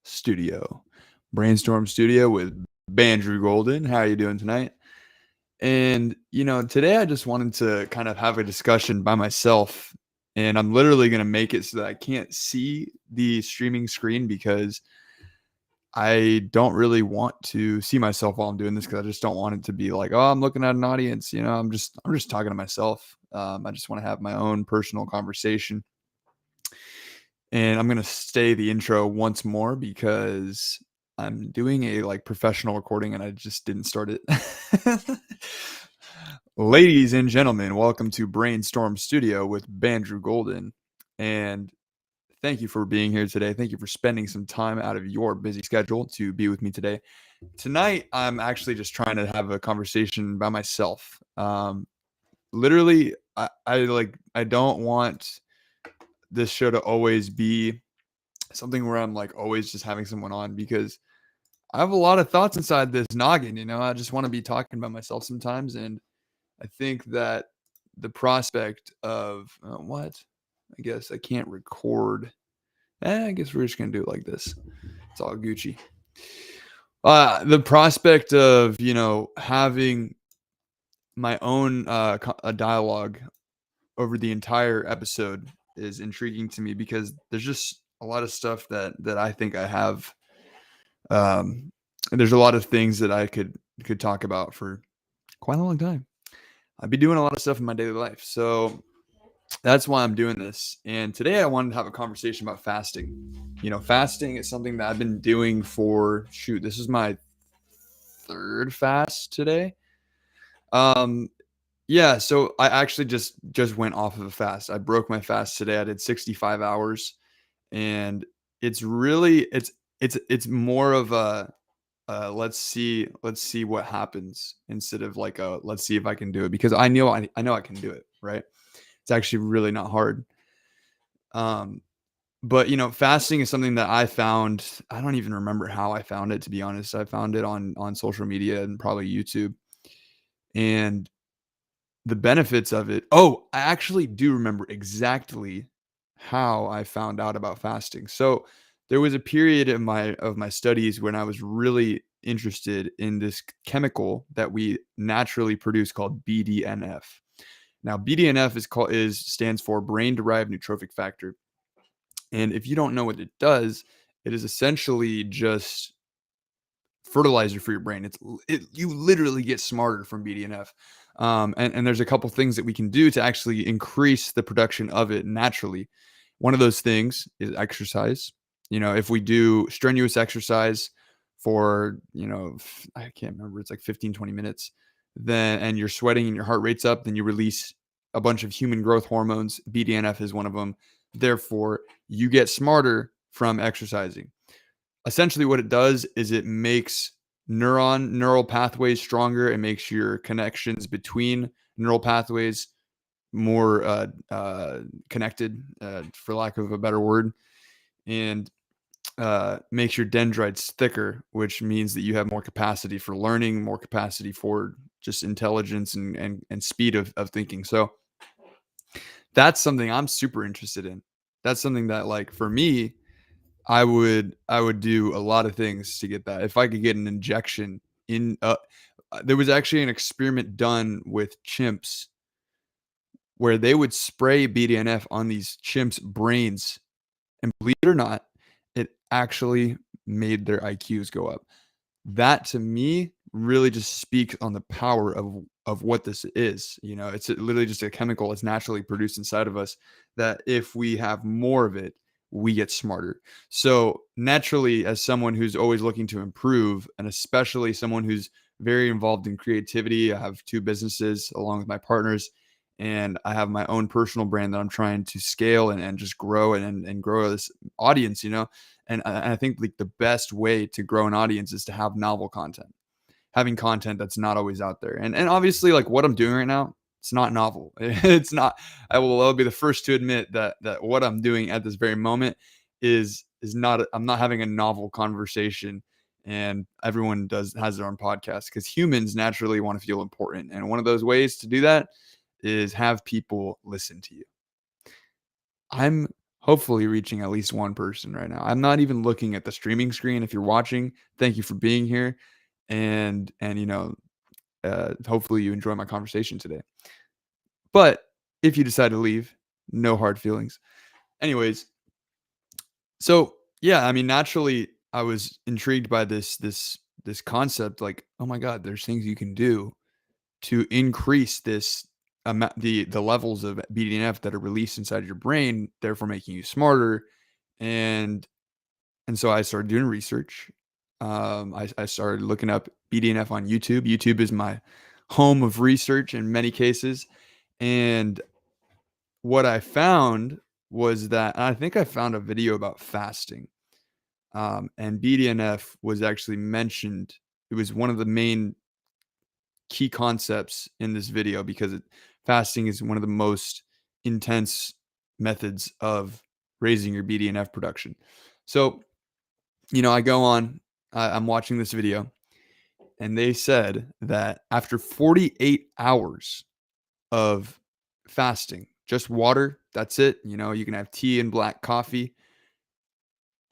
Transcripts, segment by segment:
Studio. Brainstorm Studio with Bandrew Golden. How are you doing tonight? And today I just wanted to kind of have a discussion by myself, and I'm literally going to make it so that I can't see the streaming screen because I don't really want to see myself while I'm doing this because I just don't want it to be like, oh, I'm looking at an audience. I'm just talking to myself. I just want to have my own personal conversation. And I'm going to stay the intro once more because I'm doing a professional recording and I just didn't start it. Ladies and gentlemen, welcome to Brainstorm Studio with Bandrew Golden. And thank you for being here today. Thank you for spending some time out of your busy schedule to be with me today. Tonight, I'm actually just trying to have a conversation by myself. Literally, I don't want this show to always be something where I'm always just having someone on because I have a lot of thoughts inside this noggin. I just want to be talking about myself sometimes. And I think that the prospect of what? I guess I can't record. I guess we're just going to do it like this. It's all Gucci. The prospect of, having my own a dialogue over the entire episode is intriguing to me because there's just a lot of stuff that I think I have. And there's a lot of things that I could talk about for quite a long time. I'd be doing a lot of stuff in my daily life. So that's why I'm doing this. And today I wanted to have a conversation about fasting. Fasting is something that I've been doing for, this is my third fast today. Yeah, so I actually just went off of a fast. I broke my fast today. I did 65 hours, and it's really it's more of a let's see what happens instead of let's see if I can do it, because I know I can do it, right? It's actually really not hard. But fasting is something that I found. I don't even remember how I found it, to be honest. I found it on social media and probably YouTube. And the benefits of it. Oh, I actually do remember exactly how I found out about fasting. So there was a period of my studies when I was really interested in this chemical that we naturally produce called BDNF. Now, BDNF stands for brain-derived neurotrophic factor. And if you don't know what it does, it is essentially just fertilizer for your brain. You literally get smarter from BDNF. And there's a couple things that we can do to actually increase the production of it naturally. One of those things is exercise. If we do strenuous exercise for, I can't remember, it's like 15, 20 minutes, and you're sweating and your heart rate's up, then you release a bunch of human growth hormones. BDNF is one of them. Therefore, you get smarter from exercising. Essentially what it does is it makes neural pathways stronger. It makes your connections between neural pathways more connected, for lack of a better word, and makes your dendrites thicker, which means that you have more capacity for learning, more capacity for just intelligence and speed of thinking. So that's something I'm super interested in. That's something that, for me, I would do a lot of things to get that. If I could get an injection in, there was actually an experiment done with chimps where they would spray BDNF on these chimps' brains, and believe it or not, it actually made their IQs go up. That to me really just speaks on the power of what this is. It's literally just a chemical that's naturally produced inside of us that if we have more of it, we get smarter. So naturally, as someone who's always looking to improve, and especially someone who's very involved in creativity, I have 2 businesses along with my partners, and I have my own personal brand that I'm trying to scale and just grow and grow this audience, and I think the best way to grow an audience is to have novel content, having content that's not always out there. And obviously, what I'm doing right now, it's not novel. It's not. I'll be the first to admit that what I'm doing at this very moment is not. I'm not having a novel conversation, and everyone has their own podcast because humans naturally want to feel important, and one of those ways to do that is have people listen to you. I'm hopefully reaching at least one person right now. I'm not even looking at the streaming screen. If you're watching, thank you for being here, and hopefully you enjoy my conversation today. But if you decide to leave, no hard feelings. Anyways, so yeah, I mean, naturally, I was intrigued by this concept. Like, oh my God, there's things you can do to increase this the levels of BDNF that are released inside your brain, therefore making you smarter. And so I started doing research. I started looking up BDNF on YouTube. YouTube is my home of research in many cases. And what I found was that, and I think I found a video about fasting. And BDNF was actually mentioned. It was one of the main key concepts in this video because fasting is one of the most intense methods of raising your BDNF production. So, I go on, I'm watching this video, and they said that after 48 hours of fasting, just water, that's it. You can have tea and black coffee.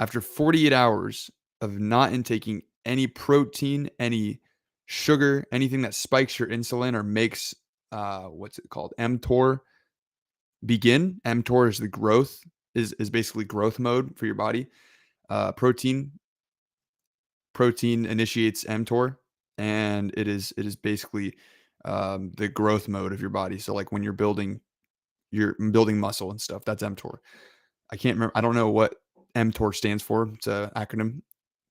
After 48 hours of not intaking any protein, any sugar, anything that spikes your insulin or makes what's it called? mTOR begin. mTOR is the growth, is basically growth mode for your body. Protein initiates mTOR, and it is basically the growth mode of your body. So like when you're building muscle and stuff, that's mTOR. I can't remember. I don't know what mTOR stands for. It's an acronym.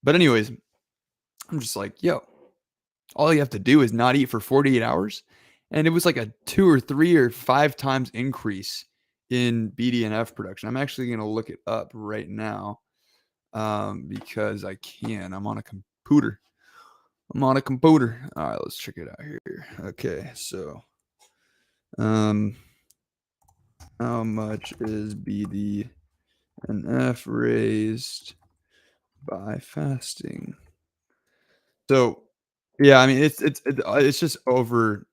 But anyways, I'm just like, yo, all you have to do is not eat for 48 hours. And it was like a 2 or 3 or 5 times increase in BDNF production. I'm actually going to look it up right now because I can. I'm on a computer. All right, let's check it out here. Okay, so how much is BDNF raised by fasting? So, yeah, I mean, it's just over,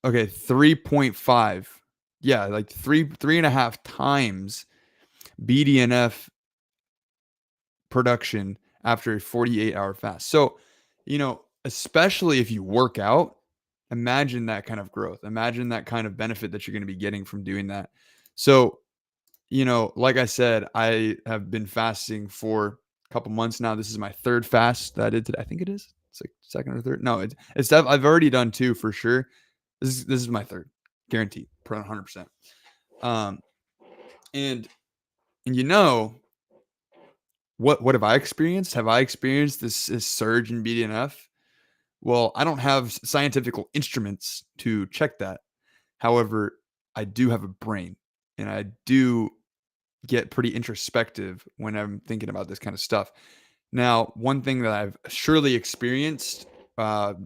okay, 3.5. Yeah, like 3.5 times BDNF production after a 48-hour fast. So, especially if you work out, imagine that kind of growth. Imagine that kind of benefit that you're gonna be getting from doing that. So, like I said, I have been fasting for a couple months now. This is my third fast that I did today. I think it is. It's like second or third. No, I've already done two for sure. This is my third, guaranteed, 100%. Um, and what have I experienced? Have I experienced this surge in BDNF? Well, I don't have scientific instruments to check that. However, I do have a brain, and I do get pretty introspective when I'm thinking about this kind of stuff. Now, one thing that I've surely experienced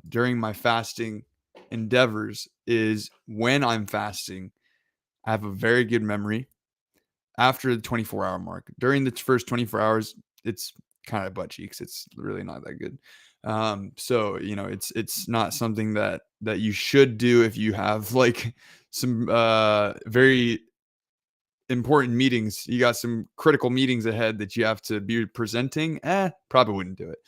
during my fasting endeavors is when I'm fasting, I have a very good memory after the 24-hour mark. During the first 24 hours, it's kind of butt cheeks. It's really not that good. So it's not something that you should do if you have like some very important meetings. You got some critical meetings ahead that you have to be presenting. Probably wouldn't do it.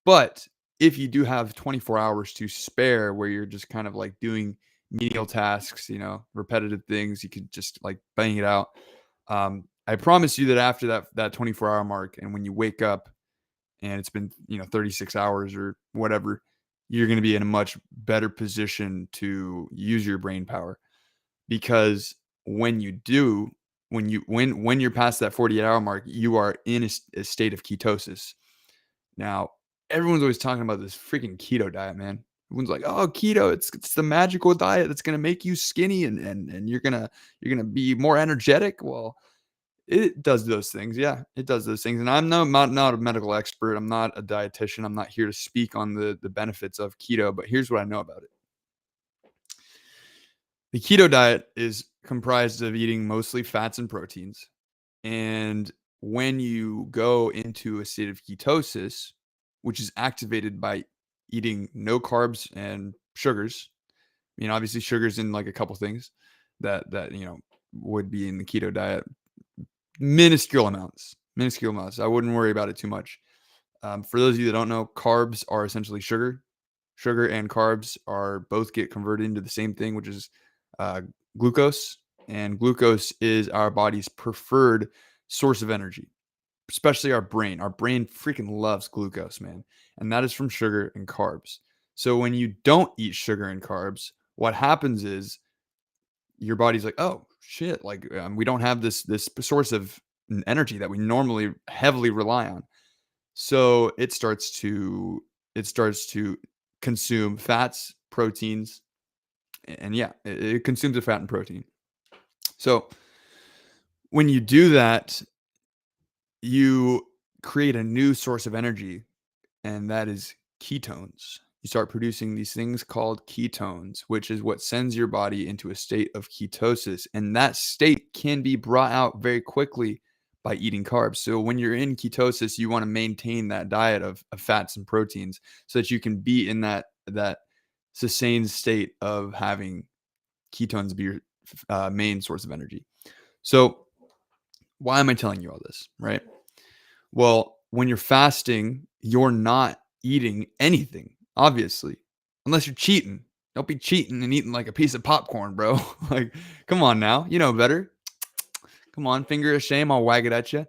But if you do have 24 hours to spare where you're just kind of like doing menial tasks, repetitive things, you could just like bang it out. I promise you that after that 24-hour mark, and when you wake up and it's been 36 hours or whatever, you're going to be in a much better position to use your brain power. Because when you do, when you're past that 48-hour mark, you are in a state of ketosis. Now, everyone's always talking about this freaking keto diet, man. Everyone's like, "Oh, keto, it's the magical diet that's gonna make you skinny and you're gonna be more energetic." Well, it does those things. Yeah, it does those things. And I'm not a medical expert. I'm not a dietitian. I'm not here to speak on the benefits of keto, but here's what I know about it. The keto diet is comprised of eating mostly fats and proteins. And when you go into a state of ketosis, which is activated by eating no carbs and sugars, obviously sugars in like a couple things that would be in the keto diet. Minuscule amounts. I wouldn't worry about it too much. For those of you that don't know, carbs are essentially sugar. Sugar and carbs are both get converted into the same thing, which is uh, glucose. And glucose is our body's preferred source of energy, especially our brain. Our brain freaking loves glucose, man. And that is from sugar and carbs. So when you don't eat sugar and carbs, what happens is your body's like, oh shit, like we don't have this source of energy that we normally heavily rely on. So it starts to consume fats, proteins, and yeah, it consumes the fat and protein. So when you do that, you create a new source of energy, and that is ketones. You start producing these things called ketones, which is what sends your body into a state of ketosis. And that state can be brought out very quickly by eating carbs. So when you're in ketosis, you want to maintain that diet of fats and proteins so that you can be in that sustained state of having ketones be your main source of energy. So why am I telling you all this, right? Well, when you're fasting, you're not eating anything, obviously, unless you're cheating. Don't be cheating and eating like a piece of popcorn, bro. Like, come on now. You know better. Come on, finger of shame. I'll wag it at you.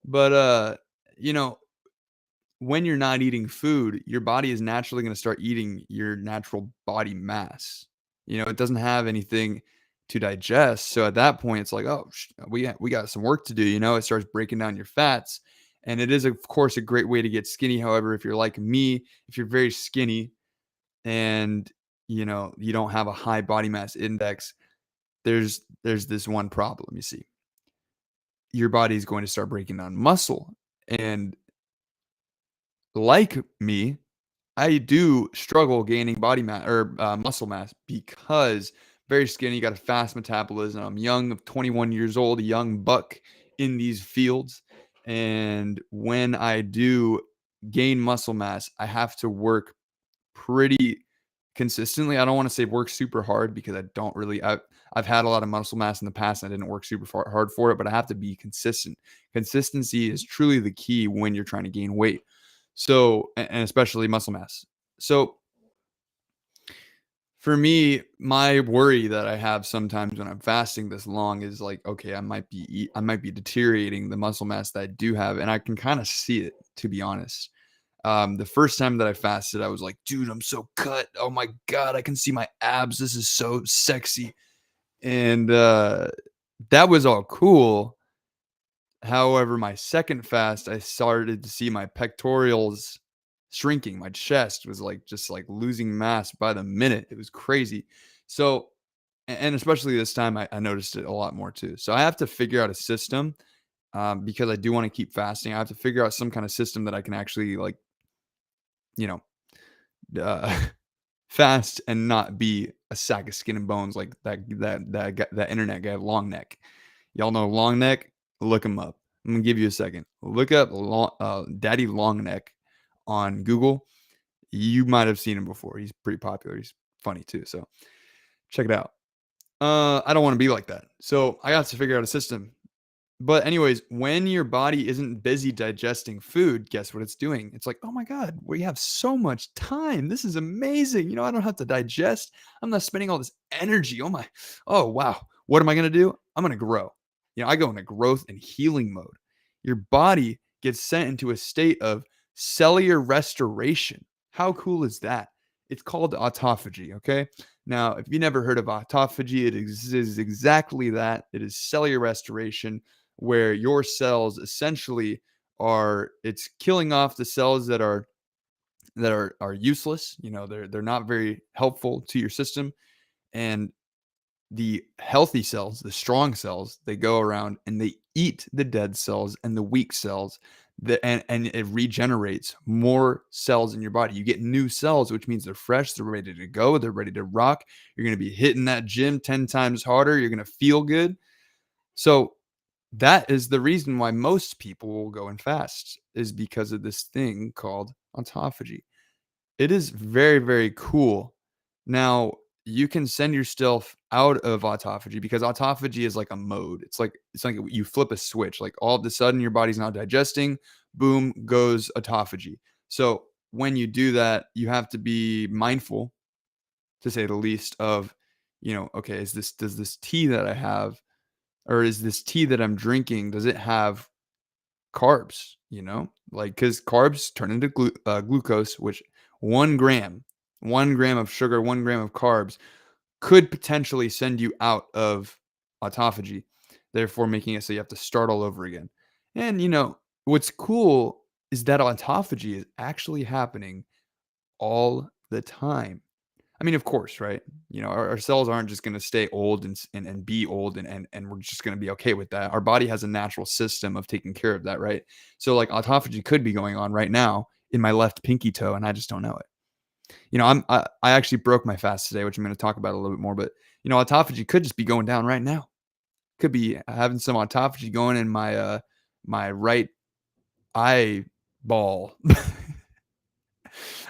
But, you know, when you're not eating food, your body is naturally going to start eating your natural body mass. It doesn't have anything to digest. So at that point, it's like, oh, we got some work to do. It starts breaking down your fats, and it is of course a great way to get skinny. However, if you're like me, if you're very skinny and you don't have a high body mass index, there's this one problem. You see, your body is going to start breaking down muscle, and like me, I do struggle gaining body mass or muscle mass because very skinny, got a fast metabolism. I'm young, of 21 years old, a young buck in these fields. And when I do gain muscle mass, I have to work pretty consistently. I don't want to say work super hard because I don't really. I've had a lot of muscle mass in the past and I didn't work super hard for it, but I have to be consistent. Consistency is truly the key when you're trying to gain weight. So, and especially muscle mass. So, for me, my worry that I have sometimes when I'm fasting this long is like, okay, I might be deteriorating the muscle mass that I do have, and I can kind of see it, to be honest. The first time that I fasted, I was like, dude, I'm so cut. Oh my god, I can see my abs. This is so sexy, and that was all cool. However, my second fast, I started to see my pectorals shrinking. My chest was like just like losing mass by the minute. It was crazy. So, and especially this time, I noticed it a lot more too. So I have to figure out a system because I do want to keep fasting. I have to figure out some kind of system that I can actually like, you know, uh, fast and not be a sack of skin and bones like that internet guy, Long Neck. Y'all know Long Neck? Look him up. I'm gonna give you a second. Look up Daddy Long Neck on Google. You might have seen him before. He's pretty popular. He's funny too. So check it out. I don't want to be like that. So I got to figure out a system. But anyways, when your body isn't busy digesting food, guess what it's doing? It's like, oh my God, we have so much time. This is amazing. I don't have to digest. I'm not spending all this energy. Oh wow. What am I gonna do? I'm gonna grow. I go into growth and healing mode. Your body gets sent into a state of cellular restoration. How cool is that? It's called autophagy. Okay. Now, if you never heard of autophagy, is exactly that. It is cellular restoration where your cells essentially it's killing off the cells that are useless. They're not very helpful to your system, and the healthy cells, the strong cells, they go around and they eat the dead cells and the weak cells, and it regenerates more cells in your body. You get new cells, which means they're fresh, they're ready to go, they're ready to rock. You're going to be hitting that gym 10 times harder. You're going to feel good. So that is the reason why most people will go and fast, is because of this thing called autophagy. It is very, very cool. Now, you can send yourself out of autophagy because autophagy is like a mode. It's like you flip a switch. Like all of a sudden your body's not digesting, boom goes autophagy. So when you do that, you have to be mindful, to say the least, of, okay, does this tea that I have, or is this tea that I'm drinking, does it have carbs? Like, because carbs turn into glucose, which 1 gram, 1 gram of sugar, 1 gram of carbs could potentially send you out of autophagy, therefore making it so you have to start all over again. And what's cool is that autophagy is actually happening all the time. I mean, of course, right? Our cells aren't just going to stay old and be old, and we're just going to be okay with that. Our body has a natural system of taking care of that, right? So like autophagy could be going on right now in my left pinky toe, and I just don't know it. I actually broke my fast today, which I'm going to talk about a little bit more. But autophagy could just be going down right now. Could be having some autophagy going in my right eyeball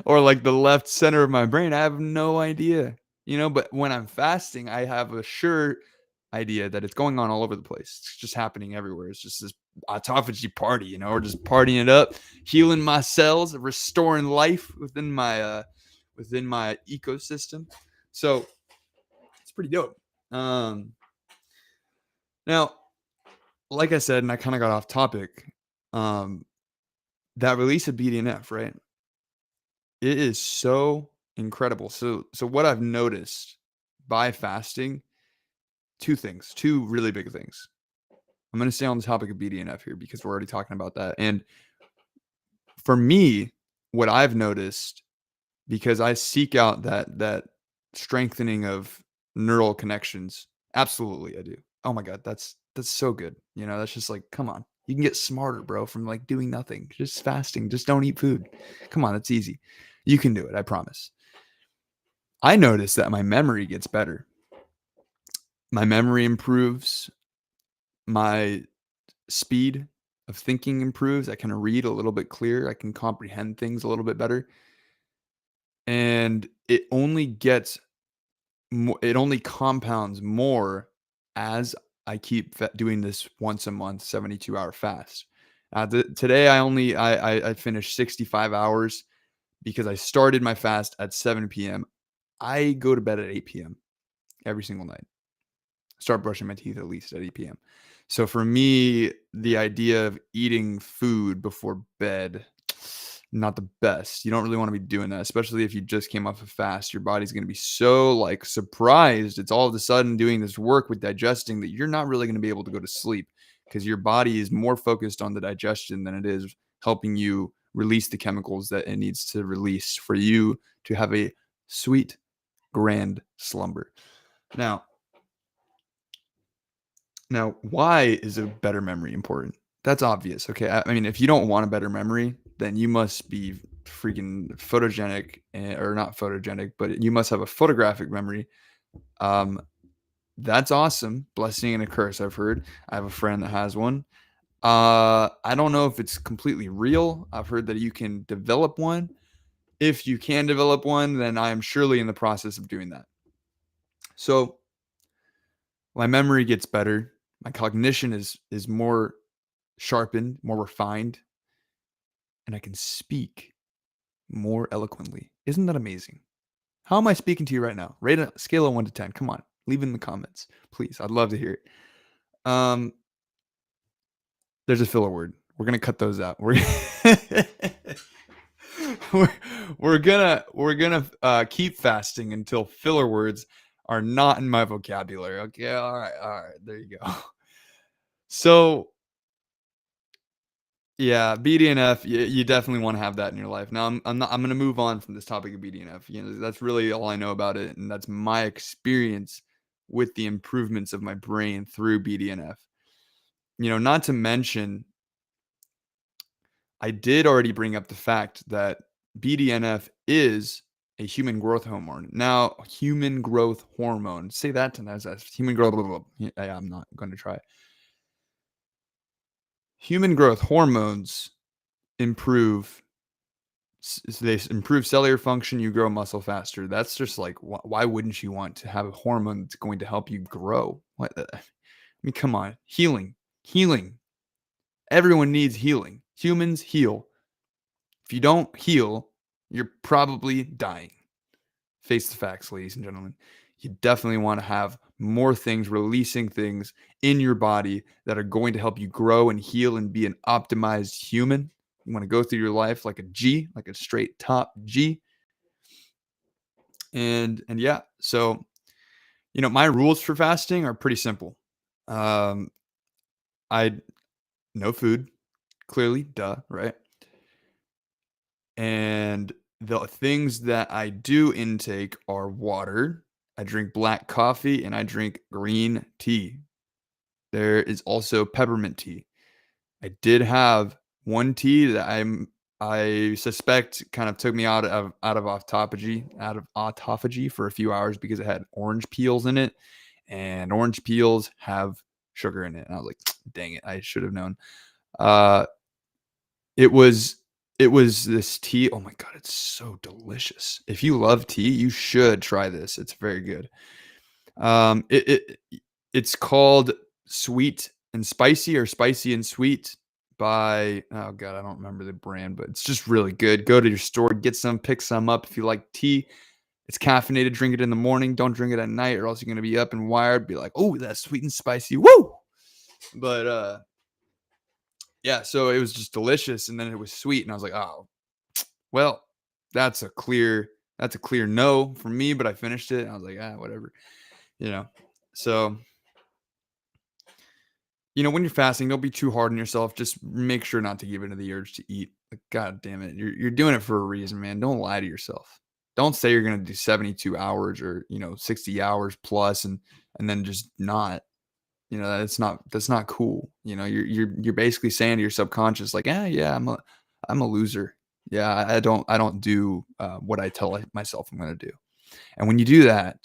or like the left center of my brain. I have no idea. But when I'm fasting, I have a sure idea that it's going on all over the place. It's just happening everywhere. It's just this autophagy party. We're just partying it up, healing my cells, restoring life within my ecosystem. So it's pretty dope. Now, like I said, and I kind of got off topic, that release of BDNF, right? It is so incredible. So what I've noticed by fasting, two really big things. I'm going to stay on the topic of BDNF here because we're already talking about that. And for me, what I've noticed, because I seek out that strengthening of neural connections. Absolutely, I do. Oh my god, that's so good. That's just like, come on. You can get smarter, bro, from like doing nothing. Just fasting. Just don't eat food. Come on, it's easy. You can do it, I promise. I notice that my memory gets better. My memory improves. My speed of thinking improves. I can read a little bit clearer. I can comprehend things a little bit better. And it only compounds more as I keep doing this once a month 72-hour fast. Today I finished 65 hours because I started my fast at 7 p.m. I go to bed at 8 p.m. every single night. Start brushing my teeth at least at 8 p.m. So for me, the idea of eating food before bed, not the best. You don't really want to be doing that, especially if you just came off a fast. Your body's going to be so like surprised. It's all of a sudden doing this work with digesting that you're not really going to be able to go to sleep because your body is more focused on the digestion than it is helping you release the chemicals that it needs to release for you to have a sweet, grand slumber. Now, why is a better memory important? That's obvious. Okay. I mean, if you don't want a better memory, then you must be freaking photogenic, or not photogenic, but you must have a photographic memory. Um, that's awesome. Blessing and a curse, I've heard. I have a friend that has one. I don't know if it's completely real. I've heard that you can develop one. If you can develop one, then I am surely in the process of doing that. So my memory gets better. My cognition is more sharpened, more refined, and I can speak more eloquently. Isn't that amazing? How am I speaking to you right now? Rate a scale of 1 to 10. Come on, leave it in the comments, please. I'd love to hear it. There's a filler word. We're gonna cut those out. We're gonna keep fasting until filler words are not in my vocabulary. Okay, all right. There you go. So yeah, BDNF, you definitely wanna have that in your life. Now I'm gonna move on from this topic of BDNF. That's really all I know about it, and that's my experience with the improvements of my brain through BDNF. Not to mention, I did already bring up the fact that BDNF is a human growth hormone. Now, human growth hormone. Say that to us as human growth. Blah, blah, blah. Yeah, I'm not going to try. Human growth hormones improve They improve cellular function, you grow muscle faster. That's just like, why wouldn't you want to have a hormone that's going to help you grow? I mean, come on. Healing. Everyone needs healing. Humans heal. If you don't heal, you're probably dying. Face the facts, ladies and gentlemen. You definitely want to have more things, releasing things in your body that are going to help you grow and heal and be an optimized human. You want to go through your life like a G, like a straight top G. And yeah, so my rules for fasting are pretty simple. Um, I no food, clearly, duh, right? And the things that I do intake are water. I drink black coffee and I drink green tea. There is also peppermint tea. I did have one tea that I suspect kind of took me out of autophagy for a few hours because it had orange peels in it, and orange peels have sugar in it. And I was like, dang it, I should have known. Uh, it was it was this tea. Oh my god, it's so delicious. If you love tea, you should try this. It's very good. It's called Sweet and Spicy or Spicy and Sweet by, oh god, I don't remember the brand, but it's just really good. Go to your store, get some, pick some up if you like tea. It's caffeinated. Drink it in the morning. Don't drink it at night, or else you're gonna be up and wired. Be like, oh, that's sweet and spicy. Woo! But yeah, so it was just delicious, and then it was sweet, and I was like, oh, well, that's a clear no for me. But I finished it, and I was like, whatever, you know. So when you're fasting, don't be too hard on yourself. Just make sure not to give in to the urge to eat. Like, God damn it, you're doing it for a reason, man. Don't lie to yourself. Don't say you're gonna do 72 hours or 60 hours plus, and then just not. That's not cool. You're basically saying to your subconscious, like, yeah, I'm a loser. Yeah, I don't do what I tell myself I'm gonna do. And when you do that,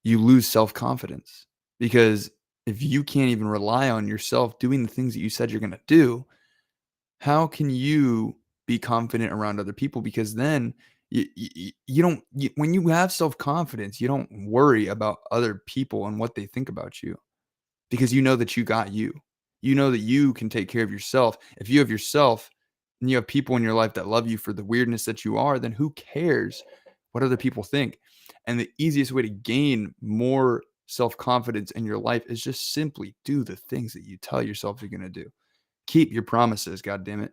you lose self-confidence, because if you can't even rely on yourself doing the things that you said you're going to do, how can you be confident around other people? Because then you don't when you have self-confidence, you don't worry about other people and what they think about you, because you know that you got you. You know that you can take care of yourself. If you have yourself and you have people in your life that love you for the weirdness that you are, then who cares what other people think? And the easiest way to gain more self-confidence in your life is just simply do the things that you tell yourself you're going to do. Keep your promises, god damn it.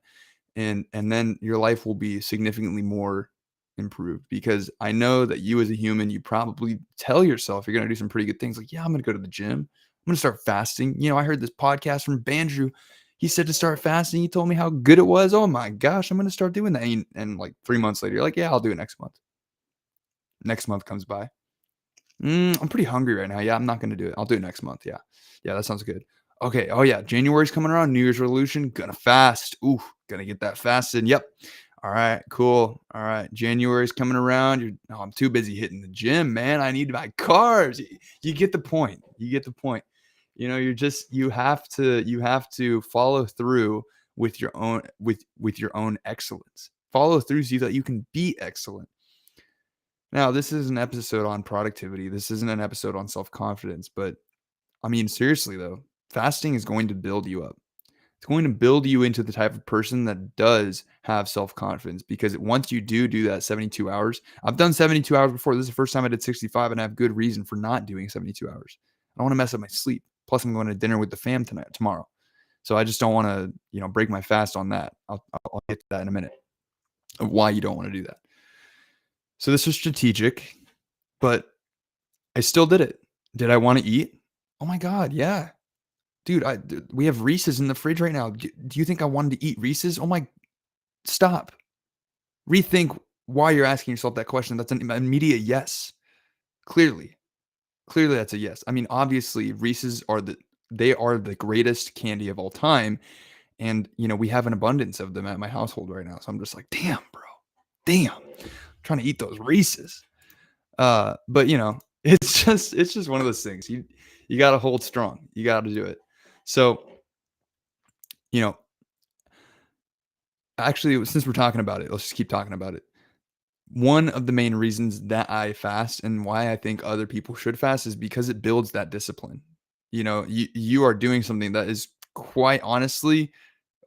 And then your life will be significantly more improved, because I know that you as a human, you probably tell yourself you're going to do some pretty good things, like, yeah, I'm going to go to the gym. I'm going to start fasting. I heard this podcast from Bandrew. He said to start fasting. He told me how good it was. Oh my gosh, I'm going to start doing that. And like 3 months later, you're like, yeah, I'll do it next month. Next month comes by. I'm pretty hungry right now. Yeah, I'm not gonna do it. I'll do it next month. Yeah. Yeah, that sounds good. Okay. Oh yeah, January's coming around. New Year's resolution. Gonna fast. Ooh, gonna get that fasted. Yep. All right. Cool. All right. January's coming around. I'm too busy hitting the gym, man. I need to buy cars. You get the point. You get the point. You have to follow through with your own with your own excellence. Follow through so that you can be excellent. Now, this is an episode on productivity. This isn't an episode on self-confidence, but I mean, seriously though, fasting is going to build you up. It's going to build you into the type of person that does have self-confidence, because once you do that 72 hours, I've done 72 hours before. This is the first time I did 65, and I have good reason for not doing 72 hours. I don't want to mess up my sleep. Plus, I'm going to dinner with the fam tomorrow. So I just don't want to, break my fast on that. I'll get to that in a minute of why you don't want to do that. So this was strategic, but I still did it. Did I want to eat? Oh my god, yeah. Dude, we have Reese's in the fridge right now. Do you think I wanted to eat Reese's? Oh my, stop. Rethink why you're asking yourself that question. That's an immediate yes. Clearly. Clearly that's a yes. I mean, obviously Reese's they are the greatest candy of all time, and we have an abundance of them at my household right now. So I'm just like, damn, bro. Damn. I'm trying to eat those Reese's. But it's just one of those things. You got to hold strong. You got to do it. So, you know, Actually, since we're talking about it, let's just keep talking about it. One of the main reasons that I fast and why I think other people should fast is because it builds that discipline. You are doing something that is quite honestly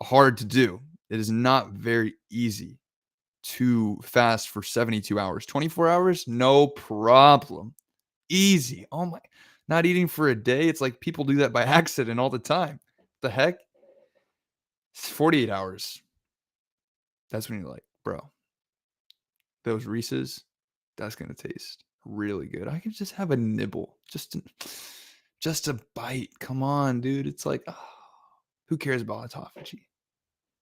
hard to do. It is not very easy to fast for 72 hours. 24 hours, no problem. Easy. Oh my, not eating for a day. It's like people do that by accident all the time. The heck? It's 48 hours. That's when you're like, bro, those Reese's, that's gonna taste really good. I could just have a nibble, just a bite. Come on, dude. It's like, oh, who cares about autophagy?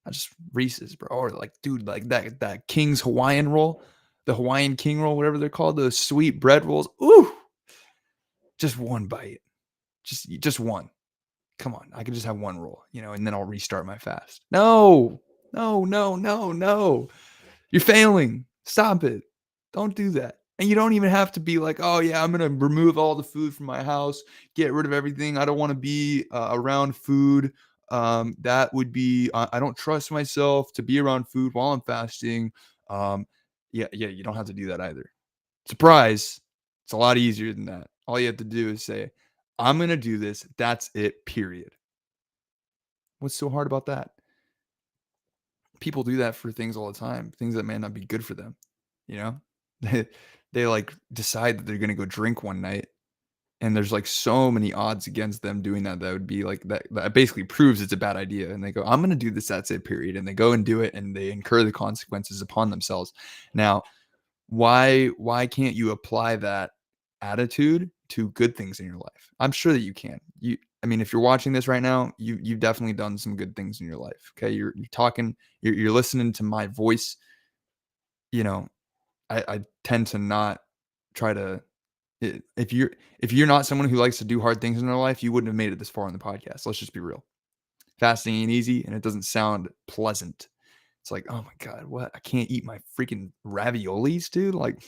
I just Reese's, bro. Or like, dude, like that King's Hawaiian roll, the Hawaiian King roll, whatever they're called, those sweet bread rolls. Ooh, just one bite, just one. Come on, I can just have one roll, and then I'll restart my fast. No, no, no, no, no. You're failing. Stop it. Don't do that. And you don't even have to be like, oh, yeah, I'm going to remove all the food from my house, get rid of everything. I don't want to be around food. That would be, I don't trust myself to be around food while I'm fasting. Um, yeah, you don't have to do that either. Surprise. It's a lot easier than that. All you have to do is say, I'm going to do this. That's it, period. What's so hard about that? People do that for things all the time, things that may not be good for them, you know? They, like, decide that they're gonna go drink one night, and there's, like, so many odds against them doing that, that would be, like, that basically proves it's a bad idea, and they go, "I'm gonna do this, that's it, period," and they go and do it, and they incur the consequences upon themselves. Now, why can't you apply that attitude to good things in your life? I'm sure that you can. I mean, if you're watching this right now, you've definitely done some good things in your life. Okay, you're talking, you're listening to my voice. You know, I tend to not try to. If you're not someone who likes to do hard things in their life, you wouldn't have made it this far on the podcast. Let's just be real. Fasting ain't easy, and it doesn't sound pleasant. It's like, oh my God, what? I can't eat my freaking raviolis, dude. Like,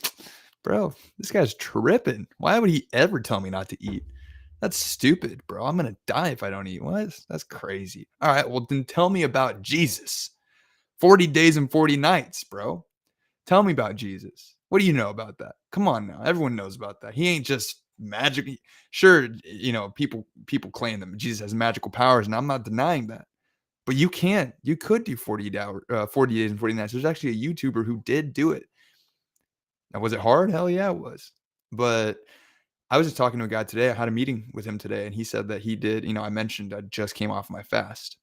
bro, this guy's tripping. Why would he ever tell me not to eat? That's stupid, bro. I'm gonna die if I don't eat. What? That's crazy. All right, well then tell me about Jesus. 40 days and 40 nights, bro. Tell me about Jesus. What do you know about that? Come on now. Everyone knows about that. He ain't just magic. Sure, people claim that Jesus has magical powers, and I'm not denying that. But you can. You could do 40 days and 40 nights. There's actually a YouTuber who did do it. Now, was it hard? Hell yeah, it was. But I was just talking to a guy today. I had a meeting with him today, and he said that he did. I mentioned I just came off my fast.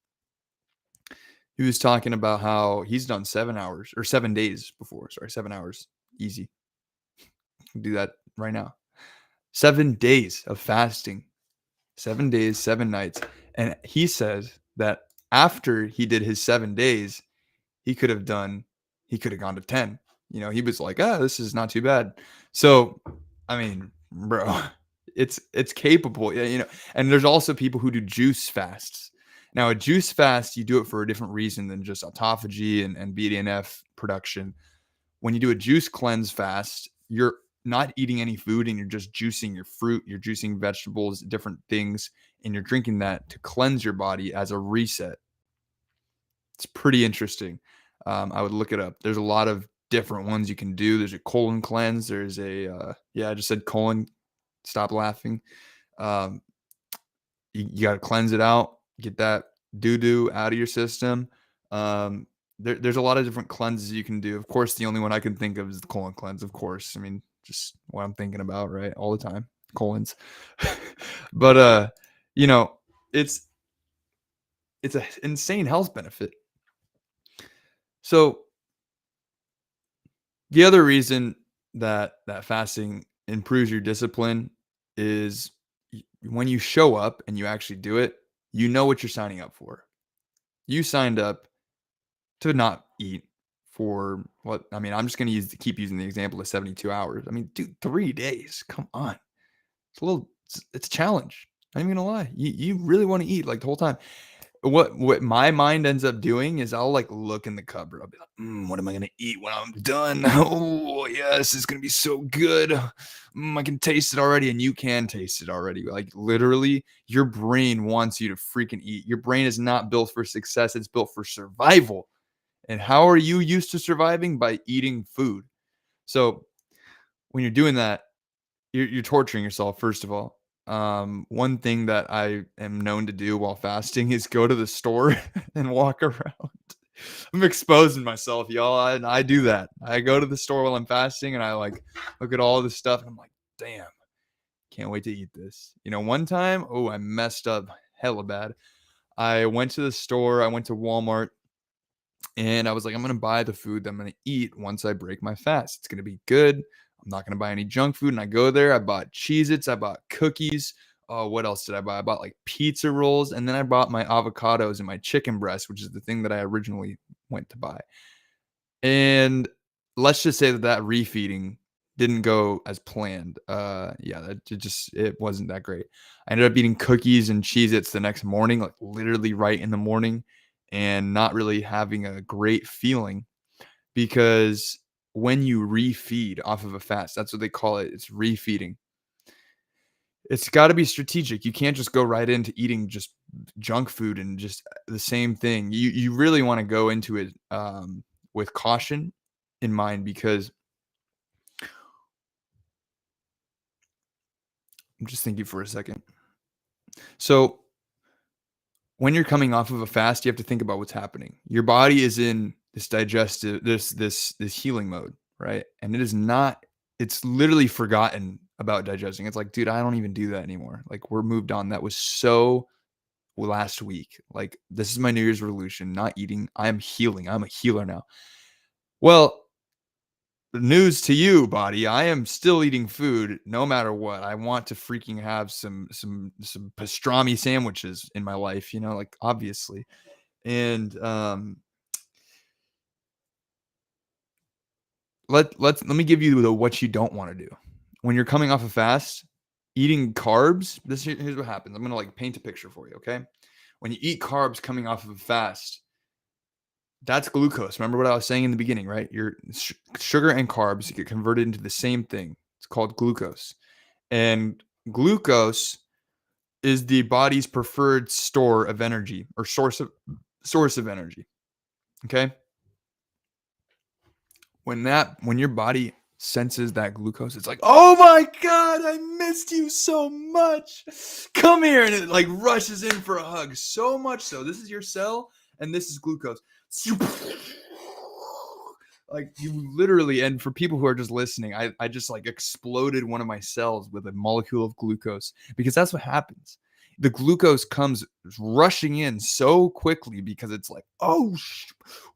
He was talking about how he's done 7 hours or 7 days before. Sorry, 7 hours. Easy. Do that right now. 7 days of fasting, 7 days, 7 nights. And he says that after he did his 7 days, he could have gone to 10. He was like, this is not too bad. So, I mean, bro, it's capable. Yeah, and there's also people who do juice fasts. Now, a juice fast, you do it for a different reason than just autophagy and BDNF production. When you do a juice cleanse fast, you're not eating any food and you're just juicing your fruit, you're juicing vegetables, different things, and you're drinking that to cleanse your body as a reset. It's pretty interesting. I would look it up. There's a lot of different ones you can do. There's a colon cleanse. There's I just said colon. Stop laughing. Um, you got to cleanse it out, get that doo-doo out of your system. There's a lot of different cleanses you can do. Of course, the only one I can think of is the colon cleanse. Of course, I mean, just what I'm thinking about, right? All the time, colons. But you know, it's an insane health benefit. So the other reason that fasting improves your discipline is when you show up and you actually do it, you know what you're signing up for. You signed up to not eat for what? I mean, I'm just going to keep using the example of 72 hours. I mean, dude, 3 days. Come on. It's a challenge. I'm not even gonna lie. You really want to eat like the whole time. What my mind ends up doing is I'll like look in the cupboard. I'll be like, what am I gonna eat when I'm done? Oh yes, it's gonna be so good. I can taste it already, and you can taste it already. Like literally, your brain wants you to freaking eat. Your brain is not built for success; it's built for survival. And how are you used to surviving? By eating food. So when you're doing that, you're torturing yourself, first of all. One thing that I am known to do while fasting is go to the store and walk around. I'm exposing myself, y'all. I do that. I go to the store while I'm fasting and I like look at all this stuff and I'm like, damn, can't wait to eat this. One time, oh, I messed up hella bad. I went to the store, I went to Walmart, and I was like, I'm gonna buy the food that I'm gonna eat once I break my fast. It's gonna be good. I'm not gonna buy any junk food. And I go there, I bought Cheez-Its, I bought cookies. Oh, what else did I buy? I bought like pizza rolls, and then I bought my avocados and my chicken breast, which is the thing that I originally went to buy. And let's just say that refeeding didn't go as planned. Yeah, it wasn't that great. I ended up eating cookies and Cheez-Its the next morning, like literally right in the morning, and not really having a great feeling because when you refeed off of a fast, that's what they call it. It's refeeding. It's got to be strategic. You can't just go right into eating just junk food and just the same thing. You really want to go into it with caution in mind because I'm just thinking for a second. So when you're coming off of a fast, you have to think about what's happening. Your body is in this digestive, this healing mode, right? And it is not. It's literally forgotten about digesting. It's like, dude, I don't even do that anymore. Like we're moved on. That was so last week. Like this is my New Year's resolution: not eating. I am healing. I'm a healer now. Well, news to you, body. I am still eating food no matter what. I want to freaking have some pastrami sandwiches in my life, like obviously. And let me give you the what you don't want to do. When you're coming off a fast, eating carbs, here's what happens. I'm going to like paint a picture for you, okay? When you eat carbs coming off of a fast, that's glucose. Remember what I was saying in the beginning, right? Your sugar and carbs get converted into the same thing. It's called glucose. And glucose is the body's preferred store of energy or source of energy. Okay? When your body senses that glucose, it's like, "Oh my god, I missed you so much. Come here." And it like rushes in for a hug. So much so. This is your cell and this is glucose. Like you literally, and for people who are just listening, I just like exploded one of my cells with a molecule of glucose because that's what happens. The glucose comes rushing in so quickly because it's like, oh,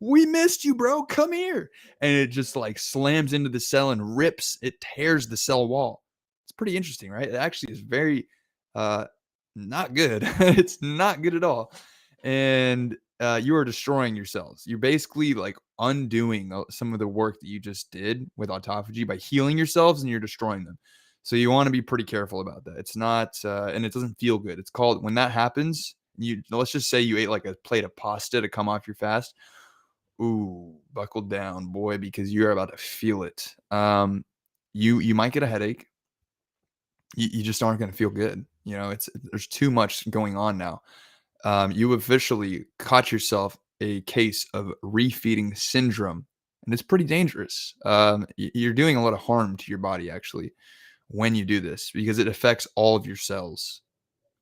we missed you, bro. Come here. And it just like slams into the cell and it tears the cell wall. It's pretty interesting, right? It actually is very uh, not good. It's not good at all. And you are destroying your cells. You're basically like undoing some of the work that you just did with autophagy by healing yourselves and you're destroying them. So you want to be pretty careful about that. It's not, and it doesn't feel good. It's called, when that happens, let's just say you ate like a plate of pasta to come off your fast. Ooh, buckle down, boy, because you're about to feel it. You might get a headache. You just aren't going to feel good. There's too much going on now. You officially caught yourself a case of refeeding syndrome, and it's pretty dangerous. You're doing a lot of harm to your body actually when you do this because it affects all of your cells.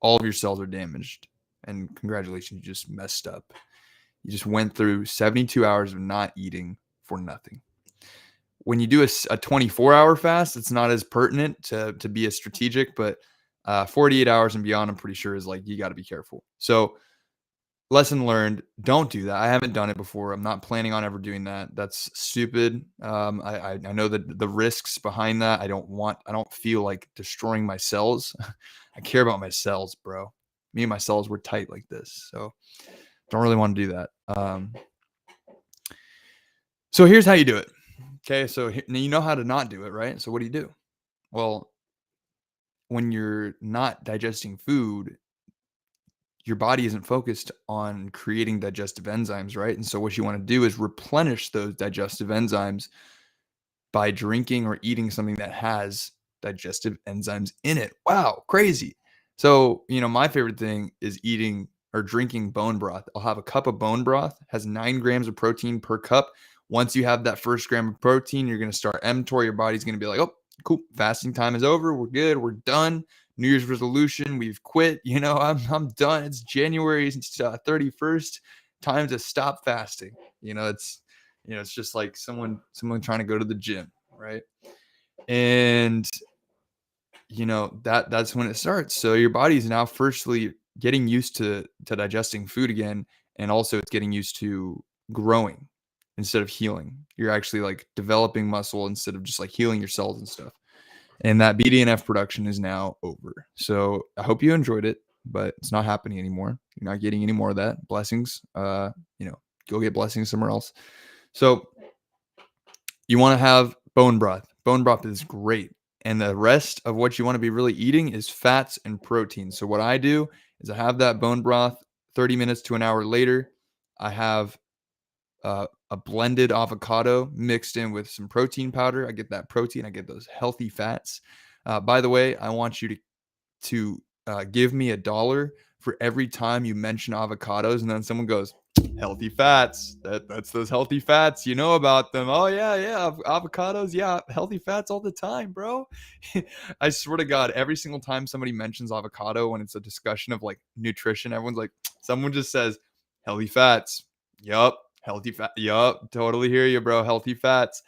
All of your cells are damaged, and congratulations, you just messed up. You just went through 72 hours of not eating for nothing. When you do a 24-hour fast, it's not as pertinent to be as strategic, but 48 hours and beyond, I'm pretty sure is like, you got to be careful. So lesson learned, don't do that. I haven't done it before. I'm not planning on ever doing that. That's stupid. I know that the risks behind that. I don't feel like destroying my cells. I care about my cells, bro. Me and my cells were tight like this. So don't really want to do that. So here's how you do it. Okay. So you know how to not do it, right? So what do? Well, when you're not digesting food, your body isn't focused on creating digestive enzymes, right? And so what you want to do is replenish those digestive enzymes by drinking or eating something that has digestive enzymes in it. Wow, crazy. So, my favorite thing is eating or drinking bone broth. I'll have a cup of bone broth, has 9 grams of protein per cup. Once you have that first gram of protein, you're going to start mTOR. Your body's going to be like, oh, cool, fasting time is over. We're good. We're done. New Year's resolution, we've quit. I'm done. It's January 31st. Time to stop fasting. It's just like someone trying to go to the gym, right? And that's when it starts. So your body's now firstly getting used to digesting food again, and also it's getting used to growing instead of healing. You're actually like developing muscle instead of just like healing your cells and stuff. And that BDNF production is now over. So I hope you enjoyed it, but it's not happening anymore. You're not getting any more of that. Blessings. Go get blessings somewhere else. So you want to have bone broth. Bone broth is great. And the rest of what you want to be really eating is fats and protein. So what I do is I have that bone broth 30 minutes to an hour later. I have a blended avocado mixed in with some protein powder. I get that protein. I get those healthy fats. By the way, I want you to give me $1 for every time you mention avocados, and then someone goes, healthy fats. That's those healthy fats. You know about them. Oh yeah, yeah. Avocados, yeah, healthy fats all the time, bro. I swear to God, every single time somebody mentions avocado when it's a discussion of like nutrition, everyone's like, someone just says healthy fats. Yup, healthy fat. Yup, totally hear you, bro. Healthy fats.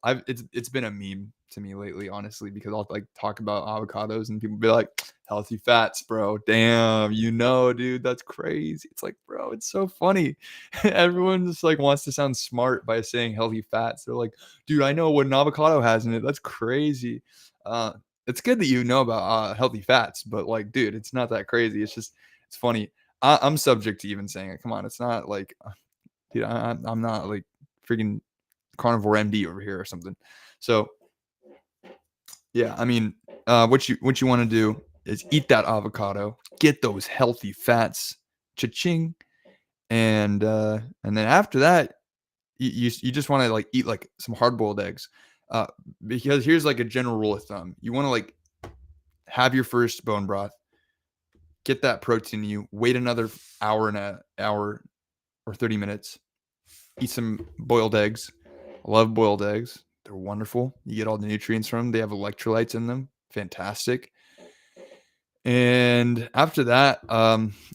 It's been a meme to me lately, honestly, because I'll like talk about avocados and people be like, healthy fats, bro. Damn, dude, that's crazy. It's like, bro, it's so funny. Everyone just like wants to sound smart by saying healthy fats. They're like, dude, I know what an avocado has in it. That's crazy. Uh, it's good that you know about healthy fats, but like, dude, it's not that crazy. It's funny. I'm subject to even saying it. Come on, it's not like, dude, I'm not like freaking carnivore MD over here or something. So yeah, I mean, what you want to do is eat that avocado, get those healthy fats, cha-ching, and then after that, you just want to like eat like some hard boiled eggs, uh, because here's like a general rule of thumb: you want to like have your first bone broth, get that protein in you, wait another hour or 30 minutes, eat some boiled eggs. I love boiled eggs. They're wonderful. You get all the nutrients from them. They have electrolytes in them. Fantastic. And after that,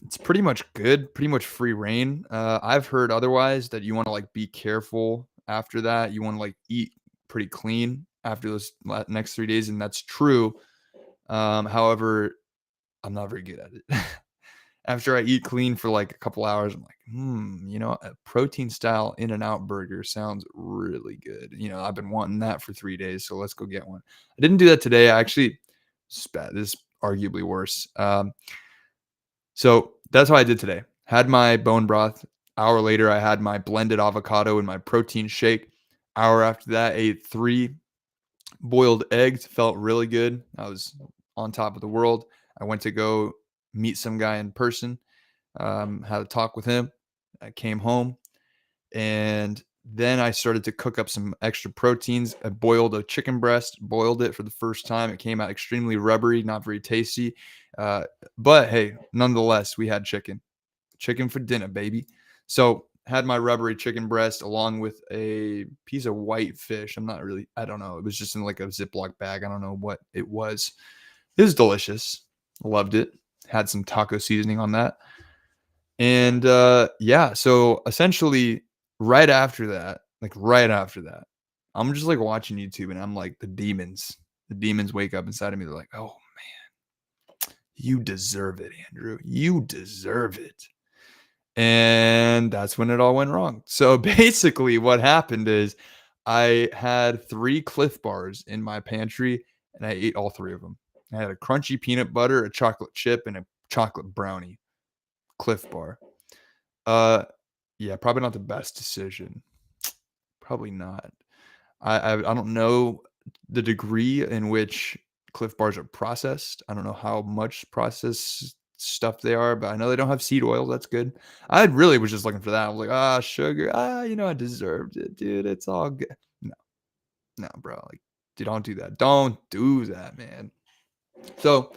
it's pretty much good, pretty much free reign. I've heard otherwise that you want to like be careful after that. You want to like eat pretty clean after those next 3 days, and that's true. However, I'm not very good at it. After I eat clean for like a couple hours, I'm like, a protein style In-N-Out burger sounds really good. I've been wanting that for 3 days, so let's go get one. I didn't do that today. I actually spat. This is arguably worse. So that's what I did today. Had my bone broth. Hour later, I had my blended avocado and my protein shake. Hour after that, I ate 3 boiled eggs. Felt really good. I was on top of the world. I went to go meet some guy in person, had a talk with him. I came home, and then I started to cook up some extra proteins. I boiled a chicken breast, boiled it for the first time. It came out extremely rubbery, not very tasty. Uh, but hey, nonetheless, we had chicken for dinner, baby. So had my rubbery chicken breast along with a piece of white fish. I don't know. It was just in like a Ziploc bag. I don't know what it was. It was delicious. Loved it. Had some taco seasoning on that. And yeah, so essentially right after that, I'm just like watching YouTube and I'm like, the demons wake up inside of me. They're like, oh, you deserve it, Andrew. You deserve it. And that's when it all went wrong. So basically, what happened is I had 3 Cliff Bars in my pantry and I ate all 3 of them. I had a crunchy peanut butter, a chocolate chip, and a chocolate brownie Cliff Bar. Uh, yeah, probably not the best decision. Probably not. I don't know the degree in which Cliff Bars are processed. I don't know how much processed stuff they are, but I know they don't have seed oil. That's good. I really was just looking for that. I was like, sugar. I deserved it, dude. It's all good. No, no, bro. Like, dude, don't do that. Don't do that, man. So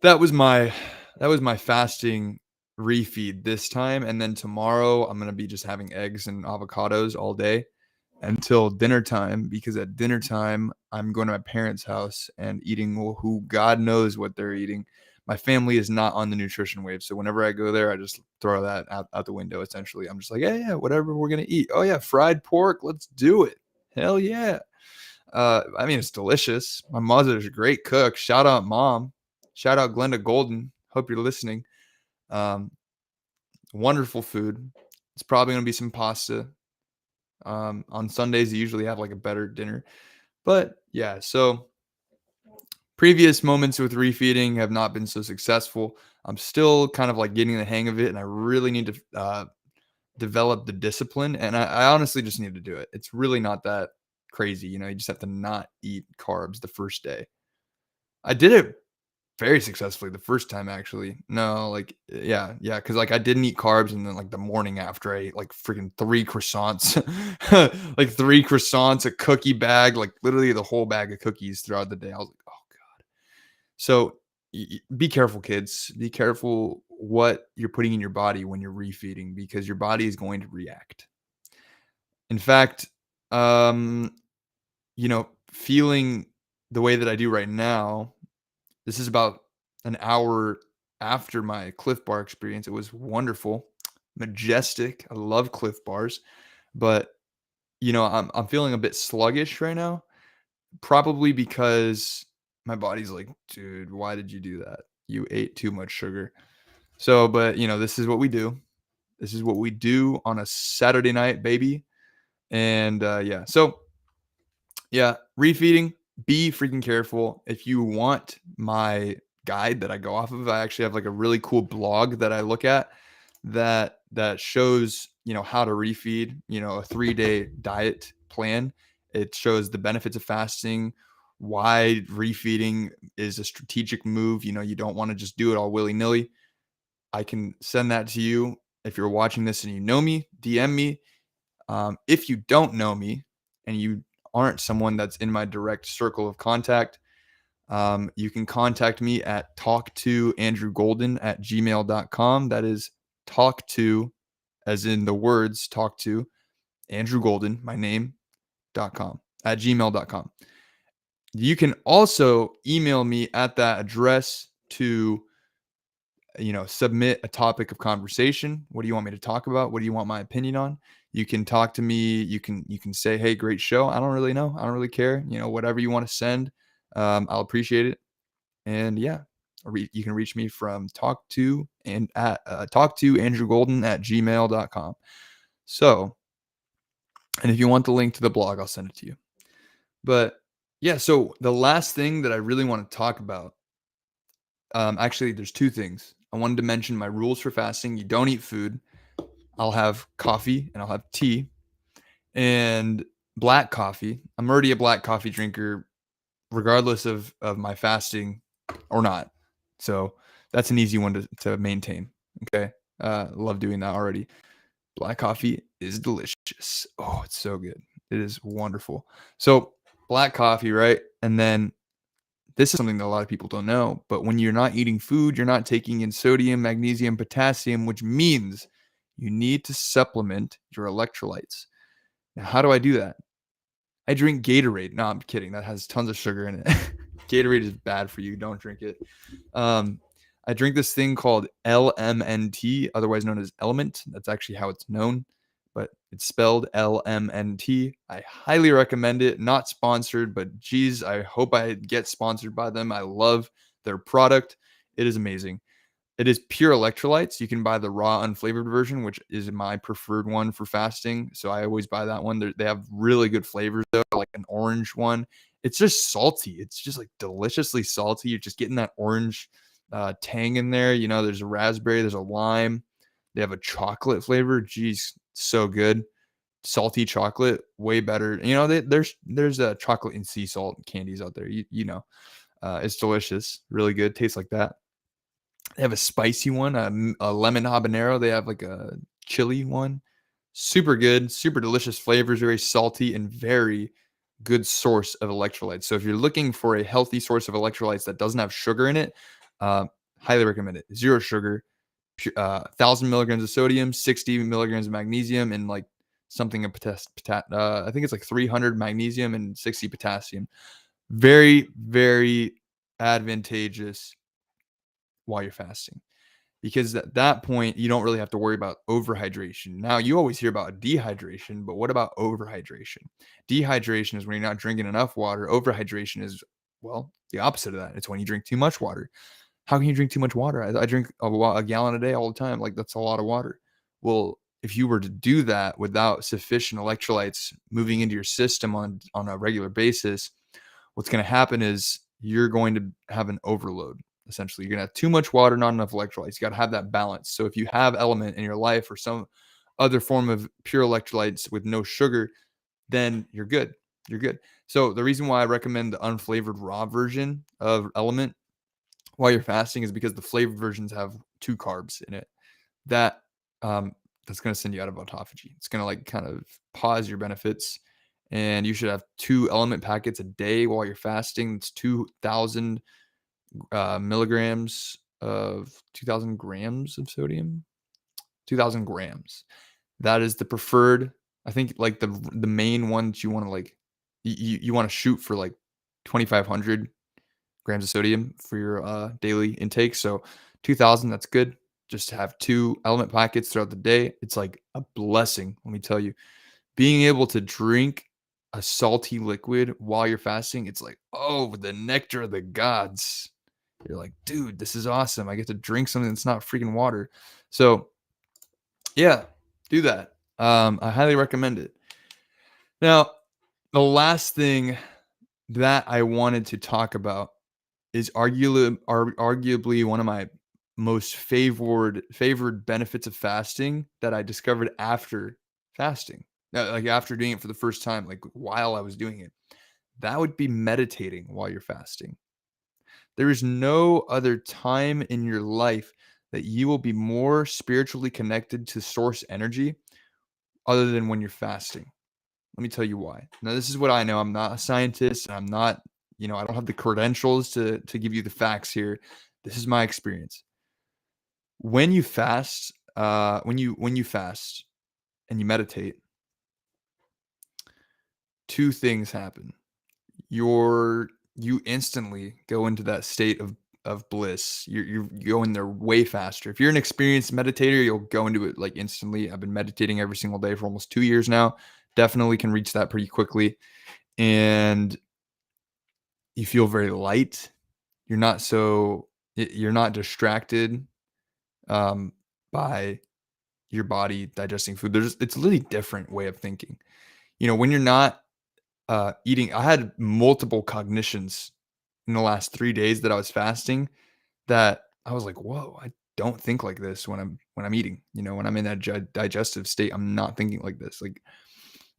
that was my fasting refeed this time, and then tomorrow I'm gonna be just having eggs and avocados all day until dinner time, because at dinner time I'm going to my parents' house and eating who God knows what they're eating. My family is not on the nutrition wave, so whenever I go there, I just throw that out the window. Essentially, I'm just like, yeah, yeah, whatever we're gonna eat. Oh yeah, fried pork, let's do it. Hell yeah. I mean, it's delicious. My mother's a great cook. Shout out mom. Shout out Glenda Golden. Hope you're listening. Um, Wonderful food. It's probably gonna be some pasta. On Sundays, you usually have like a better dinner. But yeah, so previous moments with refeeding have not been so successful. I'm still kind of like getting the hang of it, and I really need to develop the discipline. And I honestly just need to do it. It's really not that crazy. You just have to not eat carbs the first day. I did it very successfully the first time, actually. No, like, yeah, yeah, because like, I didn't eat carbs, and then, like, the morning after, I ate, like, freaking 3 croissants. Like, 3 croissants, a cookie bag, like, literally the whole bag of cookies throughout the day. I was like, "Oh, god." So, be careful, kids. Be careful what you're putting in your body when you're refeeding, because your body is going to react. In fact, um, feeling the way that I do right now, this is about an hour after my Cliff Bar experience. It was wonderful, majestic. I love Cliff Bars, but I'm feeling a bit sluggish right now, probably because my body's like, dude, why did you do that? You ate too much sugar. So, but this is what we do. This is what we do on a Saturday night, baby. And yeah, so yeah, refeeding, be freaking careful. If you want my guide that I go off of, I actually have like a really cool blog that I look at that shows, how to refeed, a 3-day diet plan. It shows the benefits of fasting, why refeeding is a strategic move. You don't want to just do it all willy-nilly. I can send that to you. If you're watching this and you know me, DM me. If you don't know me and you aren't someone that's in my direct circle of contact, you can contact me at talktoandrewgolden@gmail.com. That is talk to, as in the words talk to, Andrew Golden, my name.com, at gmail.com. You can also email me at that address to submit a topic of conversation. What do you want me to talk about? What do you want my opinion on? You can talk to me. You can say, hey, great show. I don't really know. I don't really care. Whatever you want to send, I'll appreciate it. And yeah, you can reach me from talk to Andrew Golden at gmail.com. So, and if you want the link to the blog, I'll send it to you. But yeah, so the last thing that I really want to talk about, actually, there's two things. I wanted to mention my rules for fasting. You don't eat food. I'll have coffee and I'll have tea and black coffee. I'm already a black coffee drinker, regardless of my fasting or not. So that's an easy one to maintain. Okay. Love doing that already. Black coffee is delicious. Oh, it's so good. It is wonderful. So black coffee, right? And then this is something that a lot of people don't know, but when you're not eating food, you're not taking in sodium, magnesium, potassium, which means you need to supplement your electrolytes. Now, how do I do that? I drink Gatorade. No, I'm kidding. That has tons of sugar in it. Gatorade is bad for you. Don't drink it. I drink this thing called LMNT, otherwise known as Element. That's actually how it's known, but it's spelled LMNT. I highly recommend it. Not sponsored, but geez, I hope I get sponsored by them. I love their product. It is amazing. It is pure electrolytes. You can buy the raw unflavored version, which is my preferred one for fasting. So I always buy that one. They have really good flavors though, like an orange one. It's just salty. It's just like deliciously salty. You're just getting that orange tang in there. There's a raspberry, there's a lime. They have a chocolate flavor. Geez, so good. Salty chocolate, way better. There's a chocolate and sea salt candies out there. It's delicious, really good. Tastes like that. They have a spicy one, a lemon habanero. They have like a chili one. Super good, super delicious flavors, very salty and very good source of electrolytes. So if you're looking for a healthy source of electrolytes that doesn't have sugar in it, uh, highly recommend it. Zero sugar, 1,000 milligrams of sodium, 60 milligrams of magnesium, and like something of I think it's like 300 magnesium and 60 potassium. Very, very advantageous while you're fasting, because at that point you don't really have to worry about overhydration. Now, you always hear about dehydration, but what about overhydration? Dehydration is when you're not drinking enough water. Overhydration is, well, the opposite of that. It's when you drink too much water. How can you drink too much water? I drink a gallon a day all the time. Like, that's a lot of water. Well, if you were to do that without sufficient electrolytes moving into your system on a regular basis, what's going to happen is you're going to have an overload. Essentially, you're going to have too much water, not enough electrolytes. You got to have that balance. So if you have element in your life or some other form of pure electrolytes with no sugar, then you're good. You're good. So the reason why I recommend the unflavored raw version of element while you're fasting is because the flavored versions have 2 carbs in it. That that's going to send you out of autophagy. It's going to like kind of pause your benefits, and you should have 2 element packets a day while you're fasting. It's 2,000 milligrams of 2,000 grams of sodium. 2,000 grams. That is the preferred. I think like the main ones you want to like you want to shoot for like 2,500 grams of sodium for your daily intake. So 2,000, that's good. Just to have 2 element packets throughout the day. It's like a blessing, let me tell you. Being able to drink a salty liquid while you're fasting, it's like, oh, the nectar of the gods. You're like, dude, this is awesome. I get to drink something that's not freaking water. So yeah, do that. I highly recommend it. Now, the last thing that I wanted to talk about is arguably one of my most favored benefits of fasting that I discovered after fasting. Like after doing it for the first time, like while I was doing it. That would be meditating while you're fasting. There is no other time in your life that you will be more spiritually connected to source energy other than when you're fasting. Let me tell you why. Now, this is what I know. I'm not a scientist, and I'm not, I don't have the credentials to give you the facts here. This is my experience. When you fast, when you fast and you meditate, 2 things happen. You instantly go into that state of bliss. You go in there way faster. If you're an experienced meditator, you'll go into it like instantly. I've been meditating every single day for almost 2 years now. Definitely can reach that pretty quickly. And you feel very light. You're not distracted by your body digesting food. It's a really different way of thinking. When you're not eating, I had multiple cognitions in the last 3 days that I was fasting that I was like, whoa, I don't think like this when I'm eating. When I'm in that digestive state, I'm not thinking like this. Like,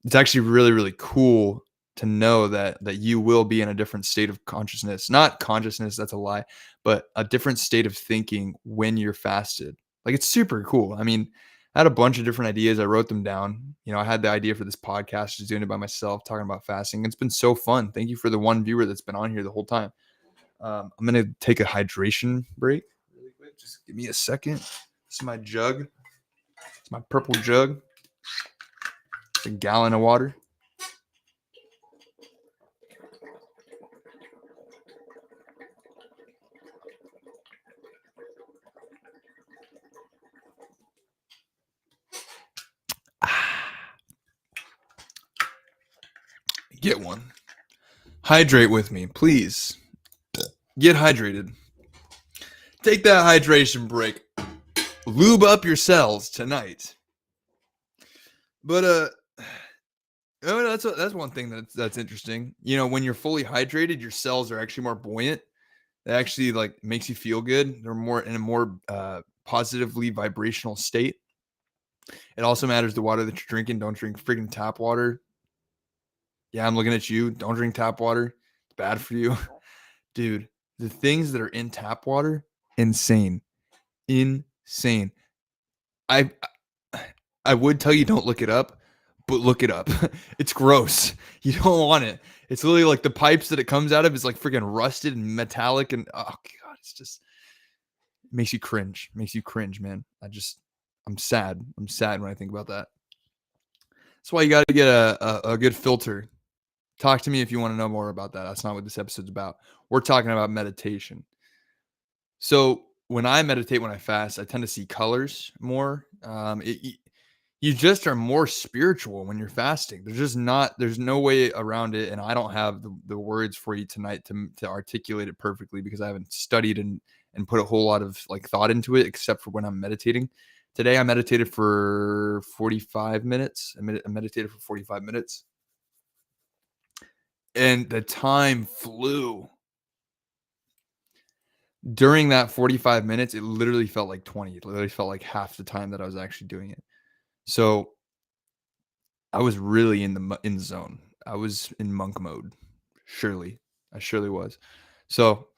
it's actually really, really cool to know that you will be in a different state of consciousness. Not consciousness, that's a lie, but a different state of thinking when you're fasted. Like, it's super cool. I mean, I had a bunch of different ideas. I wrote them down. I had the idea for this podcast, just doing it by myself, talking about fasting. It's been so fun. Thank you for the one viewer that's been on here the whole time. I'm going to take a hydration break really quick. Just give me a second. This is my jug. It's my purple jug. It's a gallon of water. Get one. Hydrate with me, please. Get hydrated. Take that hydration break. Lube up your cells tonight. But that's one thing that's interesting. When you're fully hydrated, your cells are actually more buoyant. It actually like makes you feel good. They're more in a more positively vibrational state. It also matters the water that you're drinking. Don't drink freaking tap water. Yeah, I'm looking at you. Don't drink tap water. It's bad for you. Dude, the things that are in tap water, insane. I I would tell you don't look it up, but look it up. It's gross. You don't want it. It's literally like the pipes that it comes out of is like freaking rusted and metallic, and oh god, makes you cringe. Makes you cringe, man. I'm sad. I'm sad when I think about that. That's why you got to get a good filter. Talk to me if you want to know more about that. That's not what this episode's about. We're talking about meditation. So when I meditate, when I fast, I tend to see colors more. You just are more spiritual when you're fasting. There's no way around it. And I don't have the words for you tonight to articulate it perfectly because I haven't studied and put a whole lot of like thought into it, except for when I'm meditating. Today I meditated for 45 minutes. I meditated for 45 minutes and the time flew. During that 45 minutes, it literally felt like 20. It literally felt like half the time that I was actually doing it. So I was really in the zone. I was in monk mode. Surely. I surely was. So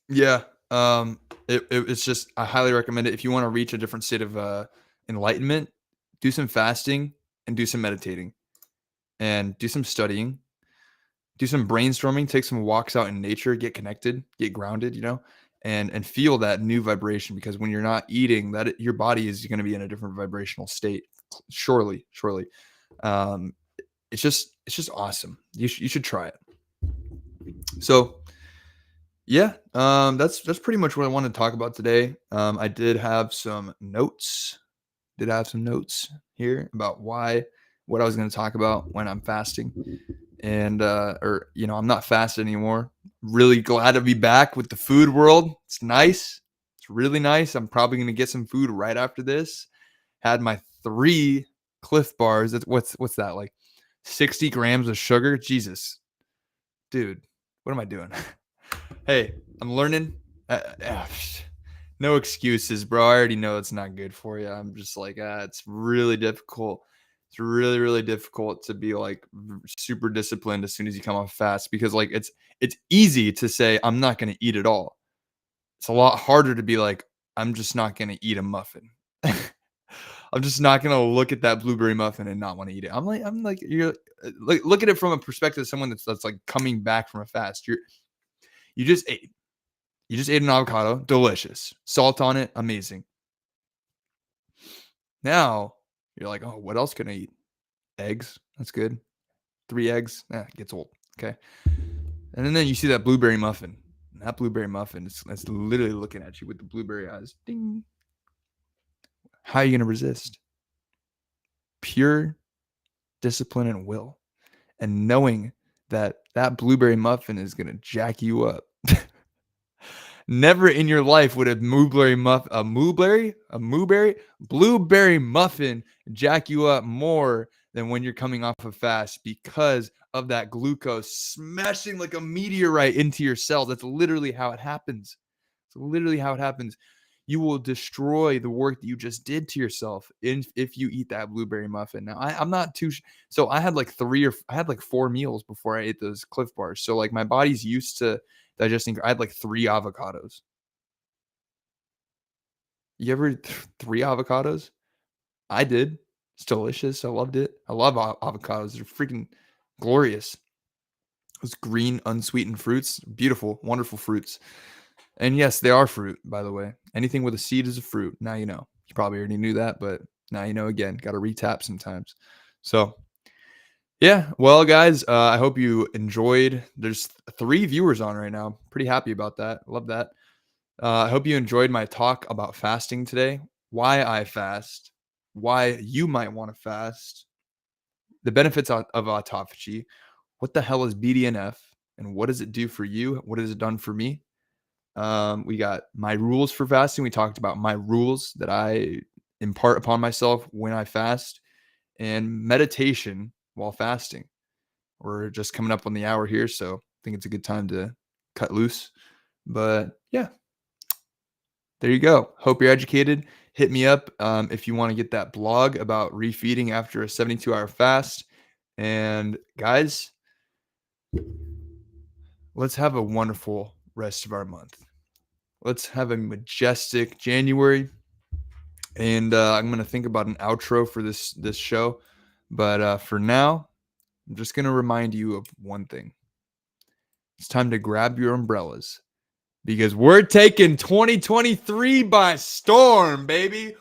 yeah, it's just I highly recommend it. If you want to reach a different state of enlightenment, do some fasting and do some meditating and do some studying, do some brainstorming, take some walks out in nature, get connected, get grounded, and feel that new vibration because when you're not eating, that your body is going to be in a different vibrational state. Surely. Um, it's just awesome. You should try it. So yeah, that's pretty much what I wanted to talk about today. I did have some notes. Did have some notes here about what I was going to talk about when I'm fasting, and I'm not fasting anymore. Really glad to be back with the food world. It's nice. It's really nice. I'm probably going to get some food right after this. Had my 3 Cliff Bars. What's that like? 60 grams of sugar. Jesus, dude, what am I doing? Hey, I'm learning. No excuses, bro. I already know it's not good for you. I'm just like, it's really difficult. It's really, really difficult to be like super disciplined as soon as you come off fast because like it's easy to say I'm not going to eat at all. It's a lot harder to be like I'm just not going to eat a muffin. I'm just not going to look at that blueberry muffin and not want to eat it. I'm like you're like look at it from a perspective of someone that's like coming back from a fast. You just ate. You just ate an avocado, delicious. Salt on it, amazing. Now you're like, oh, what else can I eat? Eggs, that's good. 3 eggs, it gets old. Okay. And then you see that blueberry muffin. And that blueberry muffin it's literally looking at you with the blueberry eyes. Ding. How are you going to resist? Pure discipline and will. And knowing that that blueberry muffin is going to jack you up. Never in your life would a blueberry muffin jack you up more than when you're coming off a fast because of that glucose smashing like a meteorite into your cells. That's literally how it happens. It's literally how it happens. You will destroy the work that you just did to yourself if you eat that blueberry muffin. Now, I'm not too so I had like 4 meals before I ate those Cliff Bars. So like my body's used to digesting. I had like 3 avocados. You ever 3 avocados? I did. It's delicious. I loved it. I love avocados. They're freaking glorious. Those green, unsweetened fruits, beautiful, wonderful fruits. And yes, they are fruit, by the way. Anything with a seed is a fruit. Now you know. You probably already knew that, but now you know again. Got to retap sometimes. So, yeah. Well, guys, I hope you enjoyed. There's 3 viewers on right now. Pretty happy about that. Love that. I hope you enjoyed my talk about fasting today, why I fast, why you might want to fast, the benefits of autophagy, what the hell is BDNF, and what does it do for you? What has it done for me? We got my rules for fasting. We talked about my rules that I impart upon myself when I fast, and meditation while fasting. We're just coming up on the hour here, so I think it's a good time to cut loose. But yeah, there you go. Hope you're educated. Hit me up if you want to get that blog about refeeding after a 72-hour fast. And guys, let's have a wonderful rest of our month. Let's have a majestic January. And I'm going to think about an outro for this show. But for now, I'm just going to remind you of one thing. It's time to grab your umbrellas, because we're taking 2023 by storm, baby.